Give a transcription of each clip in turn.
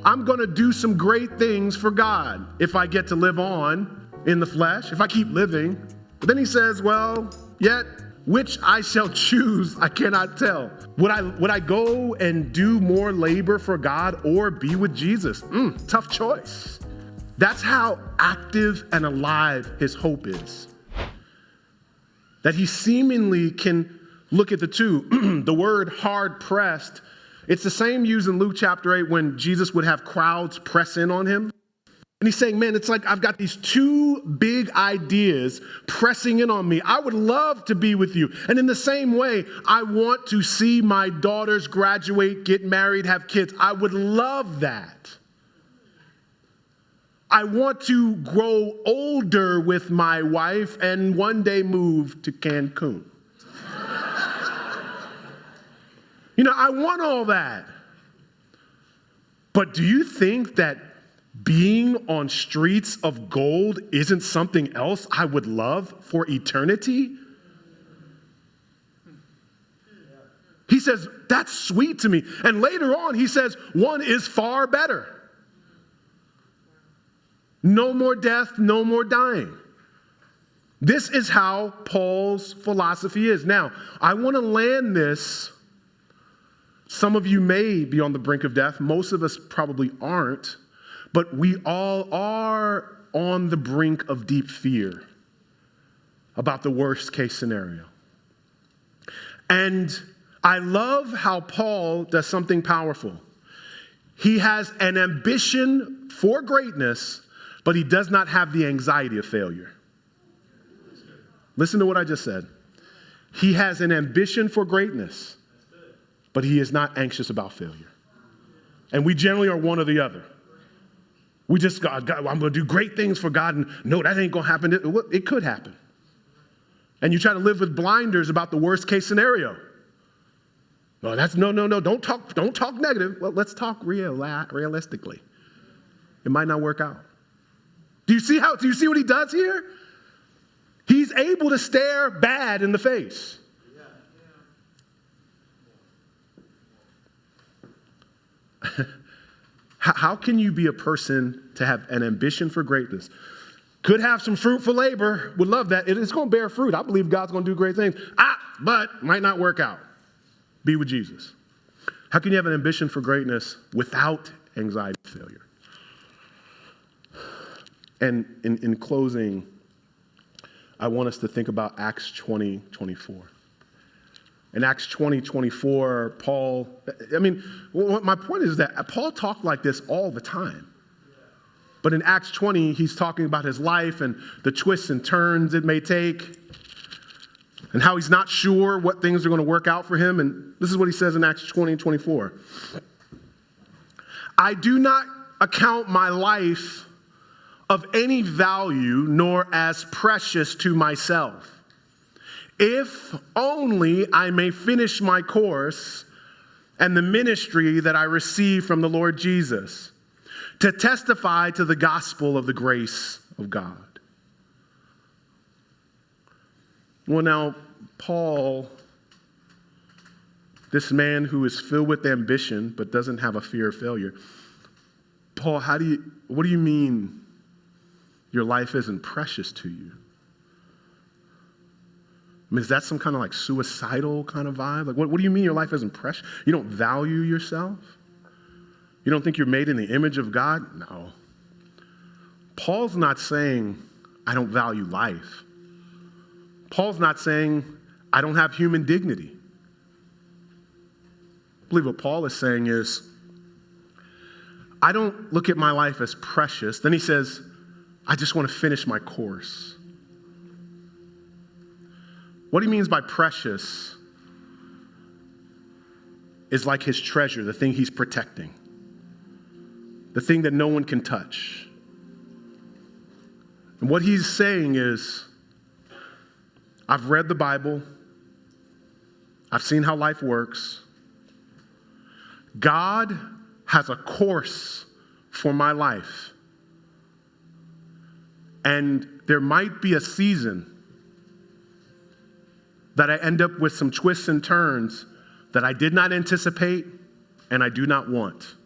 I'm going to do some great things for God if I get to live on in the flesh, if I keep living. But then he says, well, yet which I shall choose, I cannot tell. Would I go and do more labor for God or be with Jesus? Tough choice. That's how active and alive his hope is. That he seemingly can look at the two. The word hard pressed, it's the same used in Luke chapter 8 when Jesus would have crowds press in on him. And he's saying, man, it's like I've got these two big ideas pressing in on me. I would love to be with you. And in the same way, I want to see my daughters graduate, get married, have kids. I would love that. I want to grow older with my wife and one day move to Cancun. I want all that. But do you think that being on streets of gold isn't something else I would love for eternity? He says, that's sweet to me. And later on, he says, one is far better. No more death, no more dying. This is how Paul's philosophy is. Now, I want to land this. Some of you may be on the brink of death. Most of us probably aren't. But we all are on the brink of deep fear about the worst case scenario. And I love how Paul does something powerful. He has an ambition for greatness, but he does not have the anxiety of failure. Listen to what I just said. He has an ambition for greatness, but he is not anxious about failure. And we generally are one or the other. We just, God, I'm going to do great things for God, and no, that ain't going to happen. It could happen. And you try to live with blinders about the worst case scenario. No, don't talk negative. Well, let's talk realistically. It might not work out. Do you see what he does here? He's able to stare bad in the face. How can you be a person to have an ambition for greatness? Could have some fruitful labor. Would love that. It's going to bear fruit. I believe God's going to do great things. But might not work out. Be with Jesus. How can you have an ambition for greatness without anxiety of failure? And in closing, I want us to think about Acts 20:24. In Acts 20:24, Paul, my point is that Paul talked like this all the time. But in Acts 20, he's talking about his life and the twists and turns it may take and how he's not sure what things are going to work out for him. And this is what he says in Acts 20:24. I do not account my life of any value nor as precious to myself, if only I may finish my course and the ministry that I received from the Lord Jesus, to testify to the gospel of the grace of God. Well, now, Paul, this man who is filled with ambition but doesn't have a fear of failure, Paul, what do you mean your life isn't precious to you? Is that some kind of like suicidal kind of vibe? Like, what do you mean your life isn't precious? You don't value yourself? You don't think you're made in the image of God? No. Paul's not saying, I don't value life. Paul's not saying, I don't have human dignity. I believe what Paul is saying is, I don't look at my life as precious. Then he says, I just want to finish my course. What he means by precious is like his treasure, the thing he's protecting, the thing that no one can touch. And what he's saying is, I've read the Bible. I've seen how life works. God has a course for my life. And there might be a season that I end up with some twists and turns that I did not anticipate and I do not want.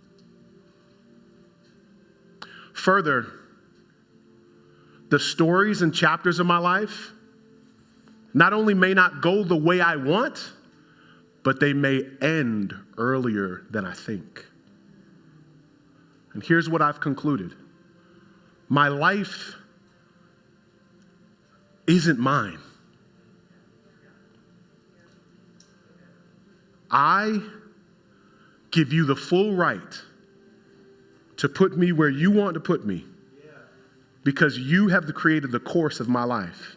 Further, the stories and chapters of my life not only may not go the way I want, but they may end earlier than I think. And here's what I've concluded. My life isn't mine. I give you the full right to put me where you want to put me because you have created the course of my life.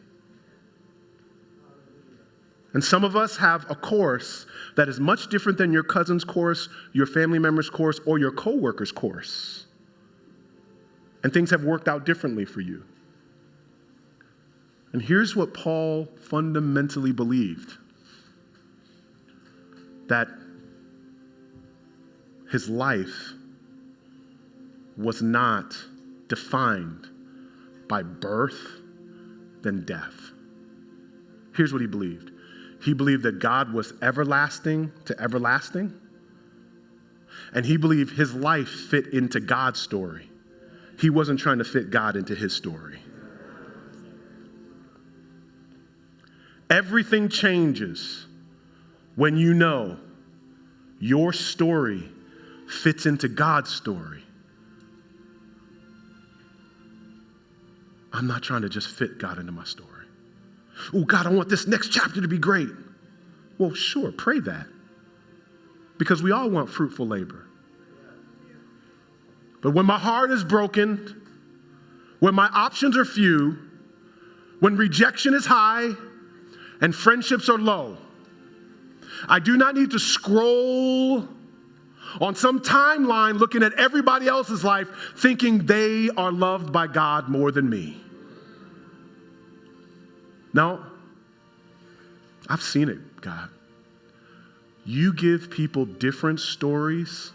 And some of us have a course that is much different than your cousin's course, your family member's course, or your coworker's course. And things have worked out differently for you. And here's what Paul fundamentally believed: that his life was not defined by birth than death. Here's what he believed. He believed that God was everlasting to everlasting, and he believed his life fit into God's story. He wasn't trying to fit God into his story. Everything changes when you know your story fits into God's story. I'm not trying to just fit God into my story. Oh, God, I want this next chapter to be great. Well, sure, pray that. Because we all want fruitful labor. But when my heart is broken, when my options are few, when rejection is high and friendships are low, I do not need to scroll on some timeline looking at everybody else's life thinking they are loved by God more than me. No, I've seen it, God. You give people different stories,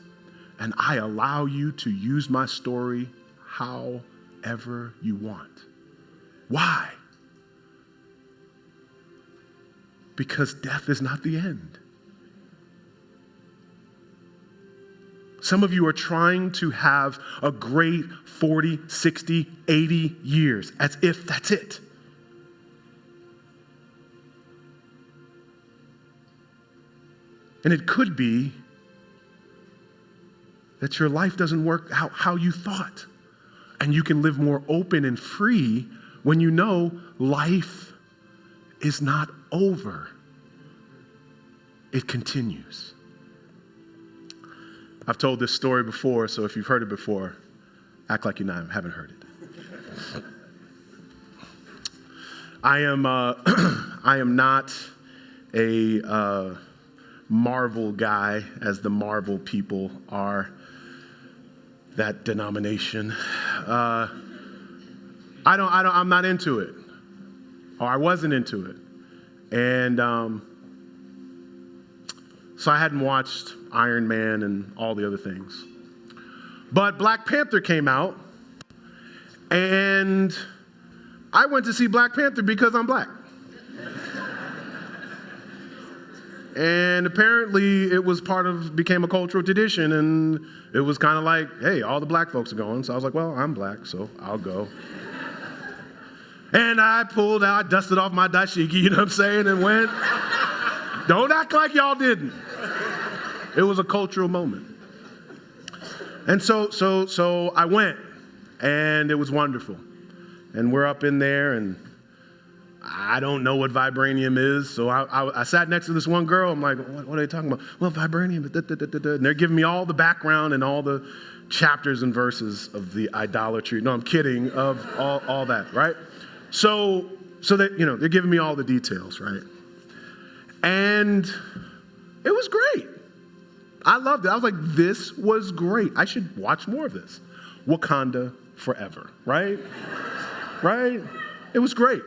and I allow you to use my story however you want. Why? Because death is not the end. Some of you are trying to have a great 40, 60, 80 years as if that's it. And it could be that your life doesn't work out how you thought. And you can live more open and free when you know life is not over. It continues. I've told this story before, so if you've heard it before, act like you haven't heard it. I am not a Marvel guy, as the Marvel people are, that denomination. I'm not into it, or I wasn't into it. And so I hadn't watched Iron Man and all the other things. But Black Panther came out, and I went to see Black Panther because I'm black. And apparently it became a cultural tradition, and it was kind of like, hey, all the black folks are going. So I was like, well, I'm black, so I'll go. And I dusted off my dashiki, you know what I'm saying, and went. Don't act like y'all didn't. It was a cultural moment. And so I went, and it was wonderful. And we're up in there, and I don't know what vibranium is, so I sat next to this one girl. I'm like, what are they talking about? Well, vibranium, and they're giving me all the background and all the chapters and verses of the idolatry. No, I'm kidding, of all that, right? So that, they're giving me all the details, right? And it was great. I loved it. I was like, this was great. I should watch more of this. Wakanda forever, right? Right? It was great.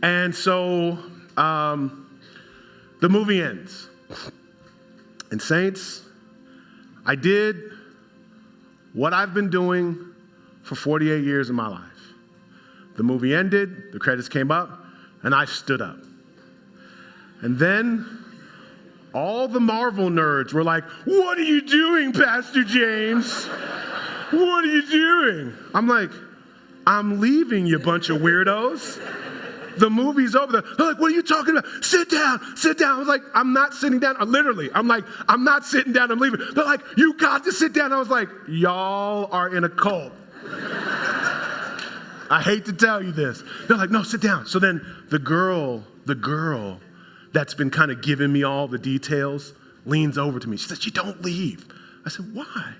And so the movie ends. And saints, I did what I've been doing for 48 years of my life. The movie ended, the credits came up, and I stood up. And then all the Marvel nerds were like, what are you doing, Pastor James? What are you doing? I'm like, I'm leaving, you bunch of weirdos. The movie's over. They're like, what are you talking about? Sit down, sit down. I was like, I'm not sitting down. I'm like, I'm not sitting down, I'm leaving. They're like, you got to sit down. I was like, y'all are in a cult. I hate to tell you this. They're like, no, sit down. So then the girl that's been kind of giving me all the details leans over to me. She says, you don't leave. I said, why?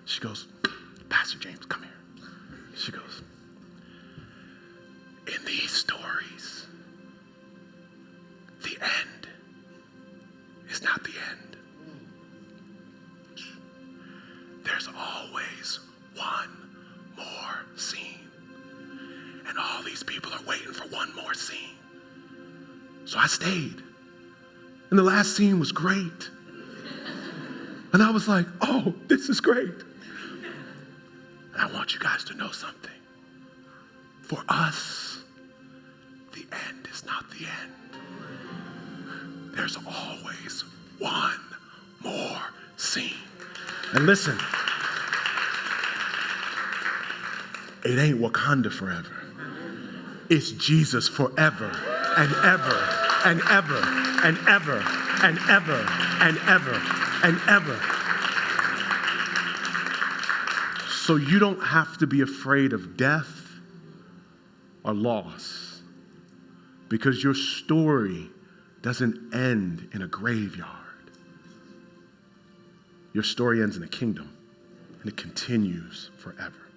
She goes, Pastor James, come here. She goes, in these stories, the end is not the end. There's always one more scene. And all these people are waiting for one more scene. So I stayed. And the last scene was great. And I was like, oh, this is great. And I want you guys to know something. For us, the end is not the end. There's always one more scene. And listen, it ain't Wakanda forever. It's Jesus forever and ever and ever and ever and ever and ever and ever. So you don't have to be afraid of death or loss, because your story doesn't end in a graveyard. Your story ends in a kingdom, and it continues forever.